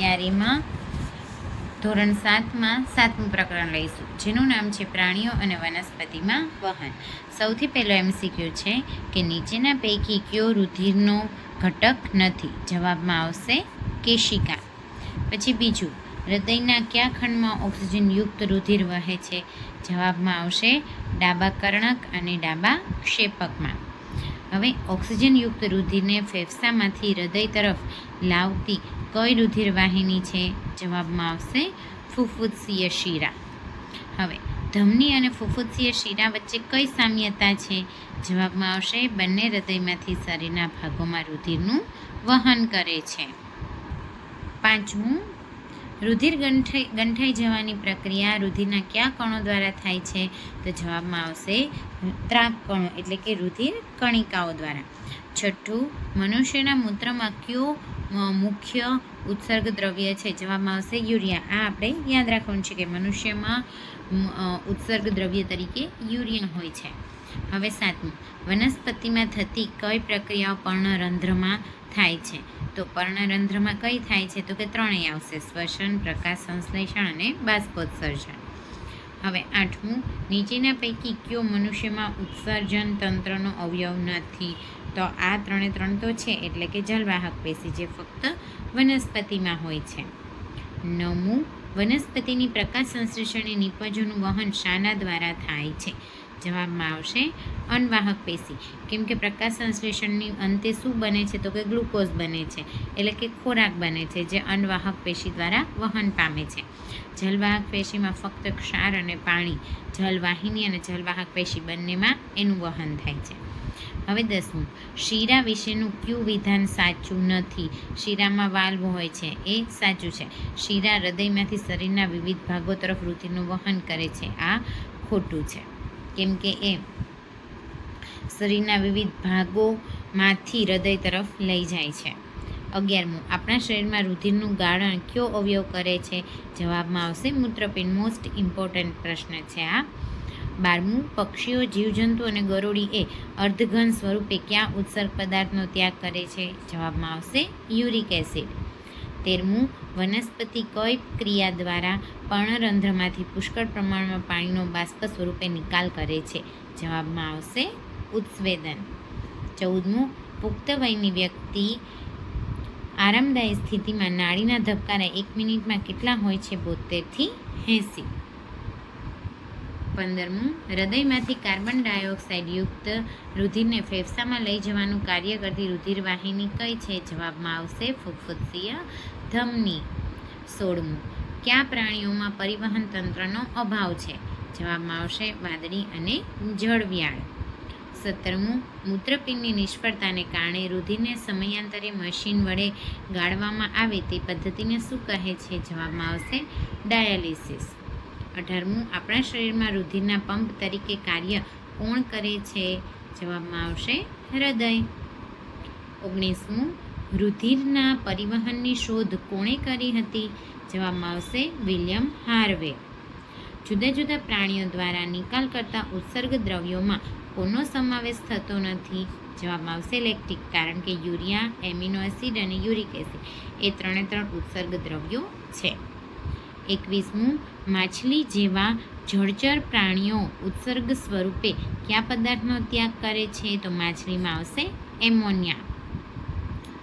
તૈયારીમાં ધોરણ 7માં 7મું પ્રકરણ લઈશું, જેનું નામ છે પ્રાણીઓ અને વનસ્પતિમાં વહન. સૌથી પહેલો MCQ છે કે નીચેના પૈકી કયો રુધિરનો ઘટક નથી? જવાબમાં આવશે કેશિકા. પછી બીજું, હૃદયના કયા ખંડમાં ઓક્સિજનયુક્ત રુધિર વહે છે? જવાબમાં આવશે ડાબા કર્ણક અને ડાબા ક્ષેપકમાં. હવે ઓક્સિજનયુક્ત રુધિરને ફેફસામાંથી હૃદય તરફ લાવતી કઈ રુધિર વાહિની છે? જવાબમાં આવશે ફુફ્ફુસીય શિરા. હવે ધમની અને ફુફ્ફુસીય શિરા વચ્ચે કઈ સામ્યતા છે? જવાબમાં આવશે બંને હૃદયમાંથી શરીરના ભાગોમાં રુધિરનું વહન કરે છે. પાંચમું, રુધિર ગંઠાઈ જવાની પ્રક્રિયા રુધિરના કયા કણો દ્વારા થાય છે? તો જવાબમાં આવશે ત્રાક કણો એટલે કે રુધિર કણિકાઓ દ્વારા. છઠ્ઠું, મનુષ્યના મૂત્રમાં કયો મુખ્ય ઉત્સર્ગ દ્રવ્ય છે? જવાબમાં આવશે યુરિયા. આ આપણે યાદ રાખવાનું છે કે મનુષ્યમાં ઉત્સર્ગ દ્રવ્ય તરીકે યુરિયા હોય છે. હવે સાતમું, વનસ્પતિમાં થતી કઈ પ્રક્રિયાઓ પર્ણરંધ્રમાં થાય છે? તો પર્ણરંધ્રમાં કઈ થાય છે? તો કે ત્રણેય આવશે: શ્વસન, પ્રકાશ સંશ્લેષણ અને બાષ્પોત્સર્જન. હવે આઠમું, નીચેના પૈકી કયો મનુષ્યમાં ઉત્સર્જન તંત્રનો અવયવ નથી? તો આ ત્રણ તો છે, એટલે કે જલવાહક પેશી, જે ફક્ત વનસ્પતિમાં હોય છે. નવમું, વનસ્પતિની પ્રકાશ સંશ્લેષણની નિપજોનું વહન શાના દ્વારા થાય છે? જવાબમાં આવશે અન્નવાહક પેશી. કેમ કે પ્રકાશ સંશ્લેષણની અંતે શું બને છે? તો કે ગ્લુકોઝ બને છે, એટલે કે ખોરાક બને છે, જે અન્નવાહક પેશી દ્વારા વહન પામે છે. જલવાહક પેશીમાં ફક્ત ક્ષાર અને પાણી, જલવાહિની અને જલવાહક પેશી બંનેમાં એનું વહન થાય છે. હવે 10મું, શિરા વિશેનું કયું વિધાન સાચું નથી? શિરામાં વાલ્વ હોય છે, એ સાચું છે. શિરા હૃદયમાંથી શરીરના વિવિધ ભાગો તરફ રુધિરનું વહન કરે છે, આ ખોટું છે. કેમ કે એ શરીરના વિવિધ ભાગોમાંથી હૃદય તરફ લઈ જાય છે. 11મું, આપણા શરીરમાં રુધિરનું ગાળણ કયો અવયવ કરે છે? જવાબમાં આવશે મૂત્રપિંડ. મોસ્ટ ઇમ્પોર્ટન્ટ પ્રશ્ન છે આ. 12મું, પક્ષીઓ, જીવજંતુ અને ગરોળી એ અર્ધઘન સ્વરૂપે કયા ઉત્સર્ગ પદાર્થનો ત્યાગ કરે છે? જવાબમાં આવશે યુરિક એસિડ. 13મું, વનસ્પતિ કઈ ક્રિયા દ્વારા પર્ણરંધ્રમાંથી પુષ્કળ પ્રમાણમાં પાણીનો બાષ્પ સ્વરૂપે નિકાલ કરે છે? જવાબમાં આવશે ઉત્સ્વેદન. 14મું, પુખ્ત વયની વ્યક્તિ આરામદાયી સ્થિતિમાં નાડીના ધબકારા 1 મિનિટમાં કેટલા હોય છે? 72 થી 80. 15મું, હૃદયમાંથી કાર્બન ડાયોક્સાઇડ યુક્ત રુધિરને ફેફસામાં લઈ જવાનું કાર્ય કરતી રુધિર વાહિની કઈ છે? જવાબમાં આવશે ફુફ્ફુસીય ધમની. 16મું, કયા પ્રાણીઓમાં પરિવહન તંત્રનો અભાવ છે? જવાબમાં આવશે વાદળી અને જળવ્યાળ. 17મું, મૂત્રપિંડની નિષ્ફળતાને કારણે રુધિરને સમયાંતરે મશીન વડે ગાળવામાં આવે તે પદ્ધતિને શું કહે છે? જવાબમાં આવશે ડાયાલિસિસ. 18મું, આપણા શરીરમાં રુધિરના પંપ તરીકે કાર્ય કોણ કરે છે? જવાબમાં આવશે હૃદય. 19મું, રુધિરના પરિવહનની શોધ કોણે કરી હતી? જવાબમાં આવશે વિલિયમ હાર્વે. જુદા જુદા પ્રાણીઓ દ્વારા નિકાલ કરતા ઉત્સર્ગ દ્રવ્યોમાં કોનો સમાવેશ થતો નથી? જવાબમાં આવશે લેક્ટિક. કારણ કે યુરિયા, એમિનો એસિડ અને યુરિક એસિડ એ 3 ઉત્સર્ગ દ્રવ્યો છે. 21મું, માછલી જેવા જળચર પ્રાણીઓ ઉત્સર્ગ સ્વરૂપે કયા પદાર્થનો ત્યાગ કરે છે? તો માછલીમાં આવશે એમોનિયા.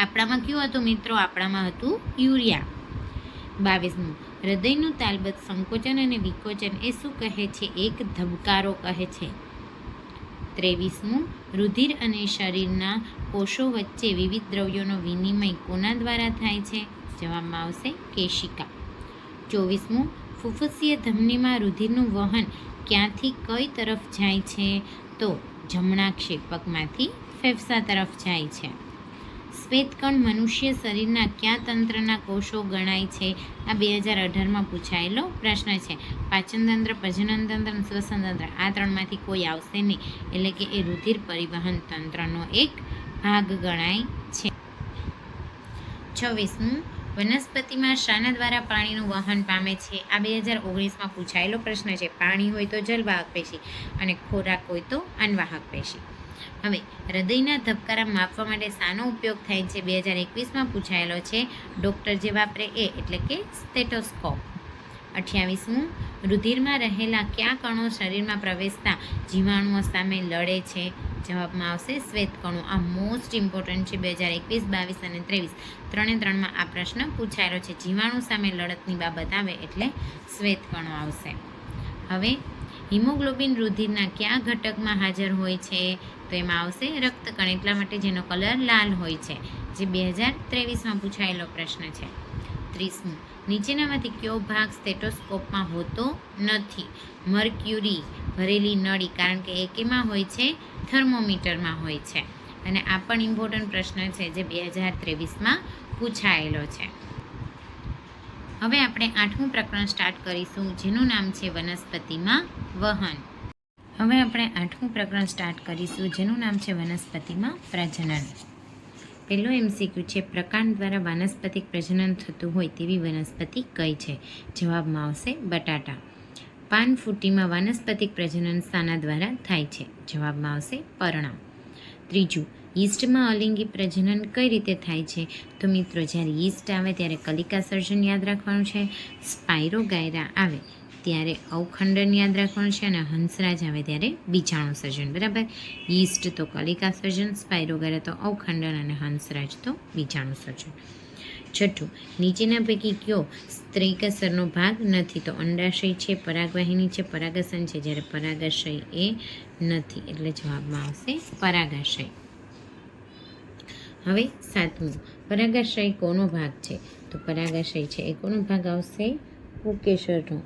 આપણામાં કયું હતું મિત્રો? આપણામાં હતું યુરિયા. 22મું, હૃદયનું તાલબદ્ધ સંકોચન અને વિકોચન એ શું કહે છે? એક ધબકારો કહે છે. 23મું, રુધિર અને શરીરના કોષો વચ્ચે વિવિધ દ્રવ્યોનો વિનિમય કોના દ્વારા થાય છે? જવાબમાં આવશે કેશિકા. 24મું, ફુફ્ફુસીય ધમનીમાં રુધિરનું વહન ક્યાંથી કઈ તરફ જાય છે? તો જમણા ક્ષેપકમાંથી ફેફસા તરફ જાય છે. શ્વેતકણ મનુષ્ય શરીરના કયા તંત્રના કોષો ગણાય છે? આ 2018માં પૂછાયેલો પ્રશ્ન છે. પાચનતંત્ર, પ્રજનનતંત્ર અને શ્વસનતંત્ર, આ 3માંથી કોઈ આવશે નહીં, એટલે કે એ રુધિર પરિવહન તંત્રનો એક ભાગ ગણાય છે. 26મું, વનસ્પતિમાં શાના દ્વારા પાણીનું વહન પામે છે? આ 2019માં પૂછાયેલો પ્રશ્ન છે. પાણી હોય તો જલવાહક પેશી અને ખોરાક હોય તો અન્નવાહક પેશી. હવે હૃદયના ધબકારા માપવા માટે શાનો ઉપયોગ થાય છે? 2021માં પૂછાયેલો છે. ડૉક્ટર જે વાપરે એ એટલે કે સ્ટેટોસ્કોપ. 28મું, રુધિરમાં રહેલા કયા કણો શરીરમાં પ્રવેશતા જીવાણુઓ સામે લડે છે? જવાબમાં આવશે શ્વેતકણો. આ મોસ્ટ ઇમ્પોર્ટન્ટ છે. 2021, 22 અને 23 3-3માં આ પ્રશ્ન પૂછાયેલો છે. જીવાણુ સામે લડતની બાબત આવે એટલે શ્વેતકણો આવશે. હવે હિમોગ્લોબિન રુધિરના કયા ઘટકમાં હાજર હોય છે? તો એમાં આવશે રક્તકણ, એટલા માટે જેનો કલર લાલ હોય છે, જે 2023માં પૂછાયેલો પ્રશ્ન છે. 30મું, નીચેનામાંથી કયો ભાગ સ્ટેટોસ્કોપમાં હોતો નથી? મર્ક્યુરી ભરેલી નળી, કારણ કે એ કેમાં હોય છે? થર્મોમીટરમાં હોય છે. અને આ પણ ઇમ્પોર્ટન્ટ પ્રશ્ન છે, જે 2023માં પૂછાયેલો છે. હવે આપણે 8મું પ્રકરણ સ્ટાર્ટ કરીશું, જેનું નામ છે વનસ્પતિમાં વહન. હવે આપણે 8મું પ્રકરણ સ્ટાર્ટ કરીશું, જેનું નામ છે વનસ્પતિમાં પ્રજનન. પહેલો MCQ છે, પ્રકાંડ દ્વારા વાનસ્પતિક પ્રજનન થતું હોય તેવી વનસ્પતિ કઈ છે? જવાબમાં આવશે બટાટા. પાનફૂટીમાં વાનસ્પતિક પ્રજનન શાના દ્વારા થાય છે? જવાબમાં આવશે પર્ણ. ત્રીજું, યીસ્ટમાં અલિંગી પ્રજનન કઈ રીતે થાય છે? તો મિત્રો, જ્યારે યીસ્ટ આવે ત્યારે કલિકા સર્જન યાદ રાખવાનું છે, સ્પાઇરોગાયરા આવે ત્યારે અવખંડન યાદ રાખવાનું છે, અને હંસરાજ આવે ત્યારે બીજાણુ સર્જન. બરાબર. યીસ્ટ તો કલિકા સર્જન, સ્પાઇરોગાયરા તો અવખંડન, અને હંસરાજ તો બીજાણુ સર્જન. છઠ્ઠું, નીચેના પૈકી કયો સ્ત્રીકસરનો ભાગ નથી? તો અંડાશય છે, પરાગવાહિની છે, પરાગાસન છે, જ્યારે પરાગાશય એ નથી, એટલે જવાબમાં આવશે પરાગાશય. હવે 7મું, પરાગાશય કોનો ભાગ છે? તો પરાગાશય છે એ કોનો ભાગ આવશે? પુકેશરનો.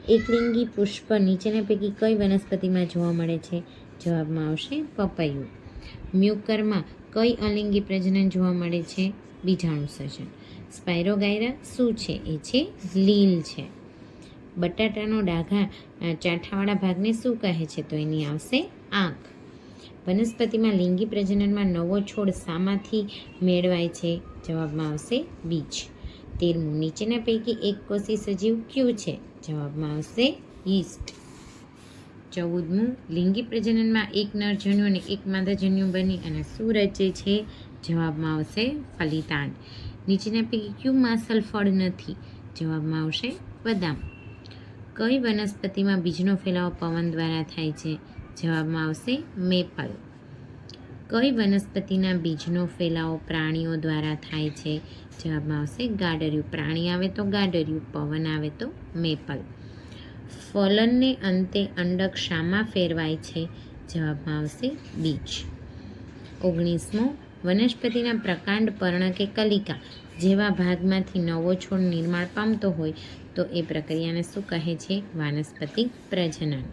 એકલિંગી પુષ્પ નીચેના પૈકી કઈ વનસ્પતિમાં જોવા મળે છે? જવાબમાં આવશે પપૈયું. મ્યુકરમાં કઈ અલિંગી પ્રજનન જોવા મળે છે? બીજાણુ સર્જન. સ્પાઇરોગાયરા શું છે? એ છે લીલ છે. બટાટાનો ડાઘા ચાઠાવાળા ભાગને શું કહે છે? તો એની આવશે આંખ. વનસ્પતિમાં લિંગી પ્રજનનમાં નવો છોડ શામાંથી મેળવાય છે? જવાબમાં આવશે બીજ. 13મું, નીચેના પૈકી એક કોષી સજીવ કયું છે? જવાબમાં આવશે યીસ્ટ. 14મું, લિંગી પ્રજનનમાં એક નરજન્યુ અને એક માદાજન્યુ બની અને શું રચે છે? જવાબમાં આવશે ફલિતાંડ. નીચેના પૈકી કયું માસલ ફળ નથી? જવાબમાં આવશે બદામ. કઈ વનસ્પતિમાં બીજનો ફેલાવો પવન દ્વારા થાય છે? જવાબમાં આવશે મેપલ. કઈ વનસ્પતિના બીજનો ફેલાવો પ્રાણીઓ દ્વારા થાય છે? જવાબમાં આવશે ગાડરિયું. પ્રાણી આવે તો ગાડરિયું, પવન આવે તો મેપલ. ફલનને અંતે અંડક શામાં ફેરવાય છે? જવાબમાં આવશે બીજ. 19મો, વનસ્પતિના પ્રકાંડ, પર્ણ કે કલિકા જેવા ભાગમાંથી નવો છોડ નિર્માણ પામતો હોય તો એ પ્રક્રિયાને શું કહે છે? વાનસ્પતિક પ્રજનન.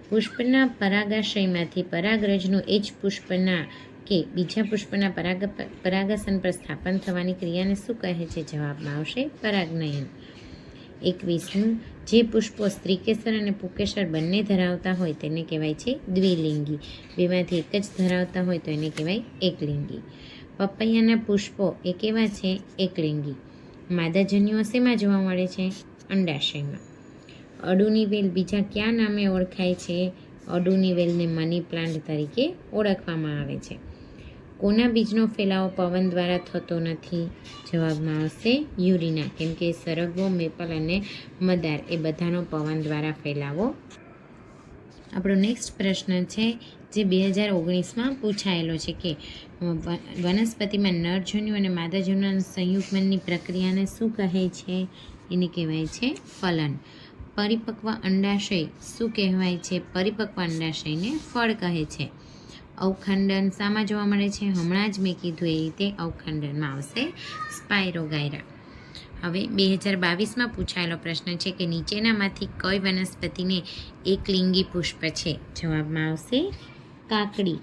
પુષ્પના પરાગાશયમાંથી પરાગરજનું એ જ પુષ્પના કે બીજા પુષ્પના પરાગાસન પર સ્થાપન થવાની ક્રિયાને શું કહે છે? જવાબમાં આવશે પરાગનયન. 21મું, જે પુષ્પો સ્ત્રીકેસર અને પુકેસર બંને ધરાવતા હોય તેને કહેવાય છે દ્વિલિંગી. બેમાંથી એક જ ધરાવતા હોય તો એને કહેવાય એકલિંગી. પપૈયાના પુષ્પો એ કેવા છે? એકલિંગી. માદાજન્યુઓ શેમાં જોવા મળે છે? અંડાશયમાં. અડુની વેલ બીજા કયા નામે ઓળખાય છે? અડુની વેલને મની પ્લાન્ટ તરીકે ઓળખવામાં આવે છે. કોના બીજનો ફેલાવો પવન દ્વારા થતો નથી? જવાબમાં આવશે યુરિના, કેમ કે સરગવો, મેપલ અને મદાર એ બધાનો પવન દ્વારા ફેલાવો. આપણો નેક્સ્ટ પ્રશ્ન છે, જે 2019માં પૂછાયેલો છે કે વનસ્પતિમાં નરજન્યુ અને માદાજન્યુના સંયુગ્મનની પ્રક્રિયાને શું કહે છે? એને કહેવાય છે ફલન. પરિપક્વ અંડાશય શું કહેવાય છે? પરિપક્વ અંડાશયને ફળ કહે છે. અવખંડન શામાં જોવા મળે છે? હમણાં જ મેં કીધું એ રીતે અવખંડનમાં આવશે સ્પાઇરોગાયરા. હવે 2022માં પૂછાયેલો પ્રશ્ન છે કે નીચેનામાંથી કઈ વનસ્પતિને એકલિંગી પુષ્પ છે? જવાબમાં આવશે કાકડી.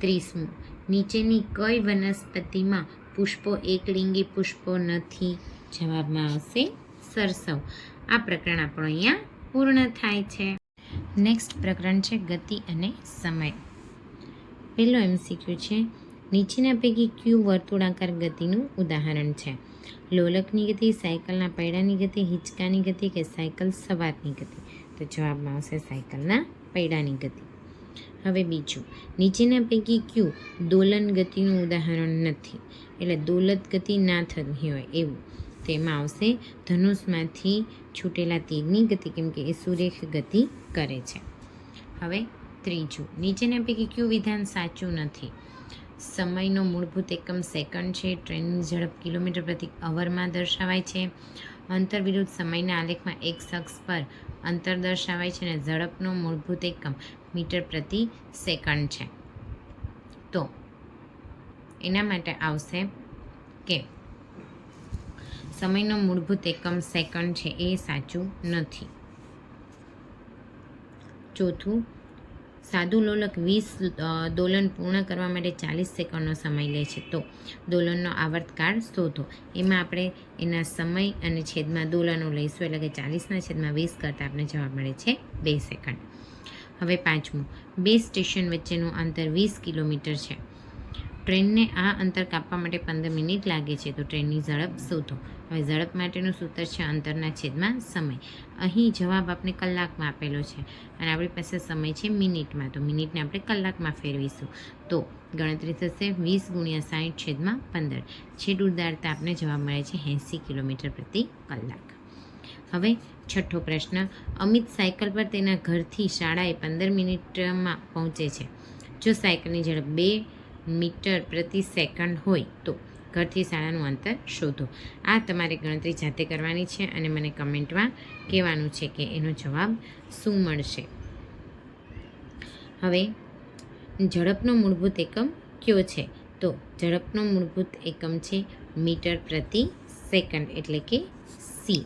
30મું, નીચેની કઈ વનસ્પતિમાં પુષ્પો એકલિંગી પુષ્પો નથી? જવાબમાં આવશે સરસવ. આ પ્રકરણ આપણો અહીંયા પૂર્ણ થાય છે. નેક્સ્ટ પ્રકરણ છે ગતિ અને સમય. પહેલો MCQ છે, નીચેના પૈકી કયું વર્તુળાકાર ગતિનું ઉદાહરણ છે? લોલકની ગતિ, સાયકલના પૈડાની ગતિ, હિંચકાની ગતિ કે સાયકલ સવારની ગતિ? તો જવાબમાં આવશે સાયકલના પૈડાની ગતિ. હવે બીજું, નીચેના પૈકી ક્યુ દોલન ગતિનું ઉદાહરણ નથી, એટલે દોલત ગતિ ના થતી હોય એવું. તો એમાં આવશે ધનુષમાંથી છૂટેલા તીરની ગતિ, કેમ કે એ સુરેખ ગતિ કરે છે. હવે ત્રીજું, નીચેના પૈકી ક્યુ વિધાન સાચું નથી? સમયનો મૂળભૂત એકમ સેકન્ડ છે. ટ્રેનની ઝડપ કિલોમીટર પ્રતિ અવરમાં દર્શાવાય છે. અંતર વિરુદ્ધ સમયના આલેખમાં એક અક્ષ પર અંતર દર્શાવાય છે અને ઝડપનો મૂળભૂત એકમ મીટર પ્રતિ સેકન્ડ છે. તો એના માટે આવશે કે સમયનો મૂળભૂત એકમ સેકન્ડ છે, એ સાચું નથી. ચોથું, સાદું લોલક 20 દોલન પૂર્ણ કરવા માટે 40 સેકન્ડનો સમય લે છે. તો દોલનનો આવર્તકાળ શોધો. એમાં આપણે એના સમય અને છેદમાં દોલનો લઈશું, એટલે કે 40/20 કરતાં આપણે જવાબ મળે છે 2 સેકન્ડ. હવે પાંચમું, 2 સ્ટેશન વચ્ચેનું અંતર 20 કિલોમીટર છે. ટ્રેનને આ અંતર કાપવા માટે 15 મિનિટ લાગે છે. તો ટ્રેનની ઝડપ શોધો. હવે ઝડપ માટેનું સૂત્ર છે અંતરના છેદમાં સમય. અહીં જવાબ આપણે કલાકમાં આપેલો છે અને આપણી પાસે સમય છે મિનિટમાં, તો મિનિટને આપણે કલાકમાં ફેરવીશું. તો ગણતરી થશે 20 × 60/15. છેદ ઉડાડતા આપણે જવાબ મળે છે 80 કિલોમીટર પ્રતિ કલાક. હવે છઠ્ઠો પ્રશ્ન, અમિત સાયકલ પર તેના ઘરથી શાળાએ 15 મિનિટમાં પહોંચે છે. જો સાયકલની ઝડપ 2 મીટર પ્રતિ સેકન્ડ હોય તો ઘરથી શાળાનું અંતર શોધો. આ તમારે ગણતરી જાતે કરવાની છે અને મને કમેન્ટમાં કહેવાનું છે કે એનો જવાબ શું મળશે. હવે ઝડપનો મૂળભૂત એકમ કયો છે? તો ઝડપનો મૂળભૂત એકમ છે મીટર પ્રતિ સેકન્ડ, એટલે કે સી.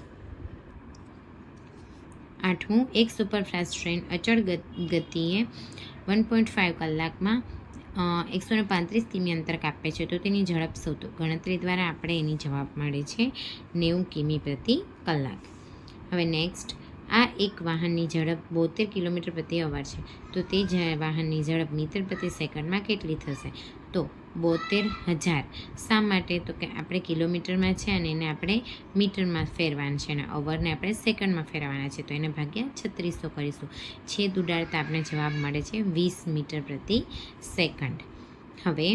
આઠમું, એક સુપરફાસ્ટ ટ્રેન અચળ ગતિએ 1.5 કલાકમાં 135 કિમી અંતર કાપે છે. તો તેની ઝડપ શોધો. ગણતરી દ્વારા આપણે એની જવાબ મળે છે 90 કિમી પ્રતિ કલાક. હવે નેક્સ્ટ, આ એક વાહનની ઝડપ 72 કિલોમીટર પ્રતિ અવર છે. તો તે વાહનની ઝડપ મીટર પ્રતિ સેકન્ડમાં કેટલી થશે? તો 72,000. શા માટે? તો કે આપણે કિલોમીટરમાં છે અને એને આપણે મીટરમાં ફેરવાના છે અને અવરને આપણે સેકન્ડમાં ફેરવાના છે. તો એને ભાગ્યા 3600 કરીશું. છેદ ઉડાડતા આપણે જવાબ મળે છે 20 મીટર પ્રતિ સેકન્ડ. હવે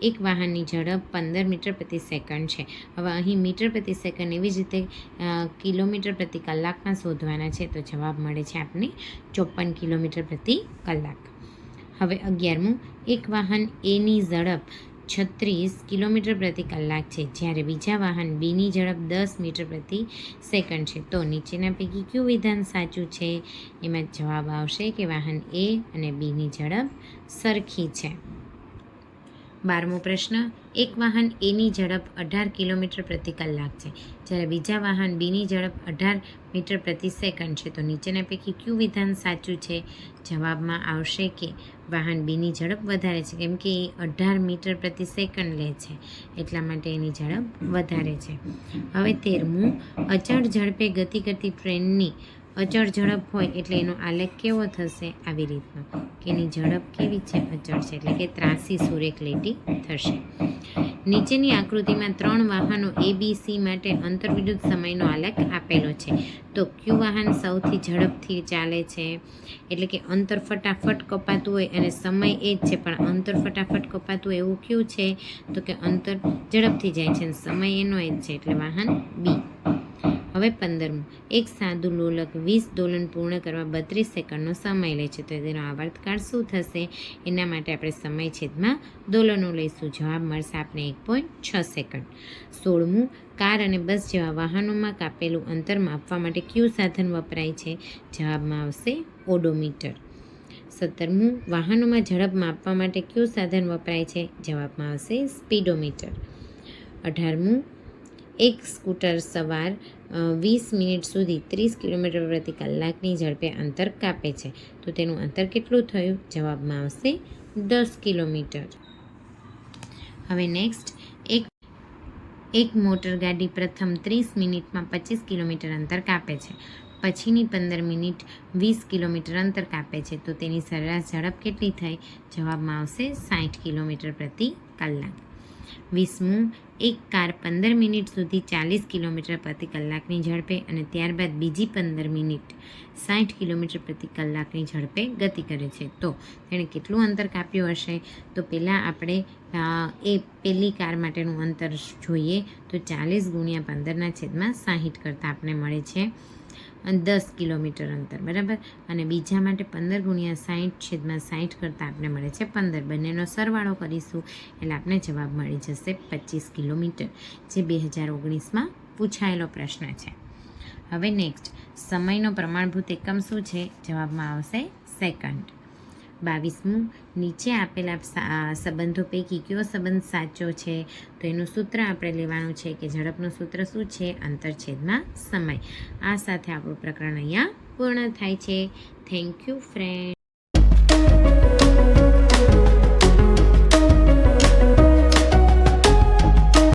એક વાહનની ઝડપ 15 મીટર પ્રતિ સેકન્ડ છે. હવે અહીં મીટર પ્રતિ સેકન્ડ, એવી જ રીતે કિલોમીટર પ્રતિ કલાકમાં શોધવાના છે. તો જવાબ મળે છે આપણને 54 કિલોમીટર પ્રતિ કલાક. હવે 11મું, એક વાહન એની ઝડપ 36 કિલોમીટર પ્રતિ કલાક છે, જ્યારે બીજા વાહન બીની ઝડપ 10 મીટર પ્રતિ સેકન્ડ છે. તો નીચેના પૈકી કયું વિધાન સાચું છે? એમાં જવાબ આવશે કે વાહન એ અને બીની ઝડપ સરખી છે. 12મો પ્રશ્ન, એક વાહન એની ઝડપ 18 કિલોમીટર પ્રતિ કલાક છે, જ્યારે બીજા વાહન બીની ઝડપ 18 મીટર પ્રતિ સેકન્ડ છે. તો નીચેના પૈકી કયું વિધાન સાચું છે? જવાબમાં આવશે કે વાહન બીની ઝડપ વધારે છે, કેમ કે એ 18 મીટર પ્રતિ સેકન્ડ લે છે, એટલા માટે એની ઝડપ વધારે છે. હવે 13મું, અચળ ઝડપે ગતિ કરતી ટ્રેનની અચળ ઝડપ હોય એટલે એનો આલેખ કેવો થશે? આવી રીતનો, કે એની ઝડપ કેવી છે? અચળ છે, એટલે કે ત્રાસી સુરેખ લીટી થશે. નીચેની આકૃતિમાં 3 વાહનો ABC માટે અંતર વિરુદ્ધ સમયનો આલેખ આપેલો છે. તો કયું વાહન સૌથી ઝડપથી ચાલે છે? એટલે કે અંતર ફટાફટ કપાતું હોય અને સમય એ જ છે, પણ અંતર ફટાફટ કપાતું એવું કયું છે? તો કે અંતર ઝડપથી જાય છે અને સમય એનો એ જ છે, એટલે વાહન બી. હવે 15મું, એક સાદું લોલક 20 દોલન પૂર્ણ કરવા 32 સેકન્ડનો સમય લે છે. તો તેનો આવર્તકાળ શું થશે? એના માટે આપણે સમય છેદમાં દોલનો લઈશું. જવાબ મળશે આપણે 1.6 સેકન્ડ. 16મું, કાર અને બસ જેવા વાહનોમાં કાપેલું અંતર માપવા માટે કયું સાધન વપરાય છે? જવાબમાં આવશે ઓડોમીટર. 17મું, વાહનોમાં ઝડપ માપવા માટે કયું સાધન વપરાય છે? જવાબમાં આવશે સ્પીડોમીટર. 18મું, એક સ્કૂટર સવાર 20 મિનિટ સુધી 30 કિલોમીટર પ્રતિ કલાકની ઝડપે અંતર કાપે છે. તો તેનું અંતર કેટલું થયું? જવાબમાં આવશે 10 કિલોમીટર. હવે નેક્સ્ટ, એક મોટર ગાડી પ્રથમ 30 મિનિટમાં 25 કિલોમીટર અંતર કાપે છે, પછીની 15 મિનિટ 20 કિલોમીટર અંતર કાપે છે. તો તેની સરેરાશ ઝડપ કેટલી થઈ? જવાબમાં આવશે 60 કિલોમીટર પ્રતિ કલાક. 20મું, એક કાર 15 મિનિટ સુધી 40 કિલોમીટર પ્રતિ કલાકની ઝડપે અને ત્યારબાદ બીજી 15 મિનિટ 60 કિલોમીટર પ્રતિ કલાકની ઝડપે ગતિ કરે છે. તો તેણે કેટલું અંતર કાપ્યું હશે? તો પહેલાં આપણે એ પહેલી કાર માટેનું અંતર જોઈએ તો 40 ગુણ્યા 15/60 કરતાં આપણે મળે છે 10 કિલોમીટર અંતર, બરાબર. અને બીજા માટે 15 ગુણ્યા 60/60 કરતાં આપણે મળે છે 15. બંનેનો સરવાળો કરીશું એટલે આપણે જવાબ મળી જશે 25 કિલોમીટર, જે 2019માં પૂછાયેલો પ્રશ્ન છે. હવે નેક્સ્ટ, સમયનો પ્રમાણભૂત એકમ શું છે? જવાબમાં આવશે સેકન્ડ. 22મું, નીચે આપેલા સંબંધો પૈકી કયો સંબંધ સાચો છે? તો એનું સૂત્ર આપણે લેવાનું છે કે ઝડપનું સૂત્ર શું છે? અંતર છેદમાં સમય. આ સાથે આપણું પ્રકરણ અહીંયા પૂર્ણ થાય છે. Thank you friend.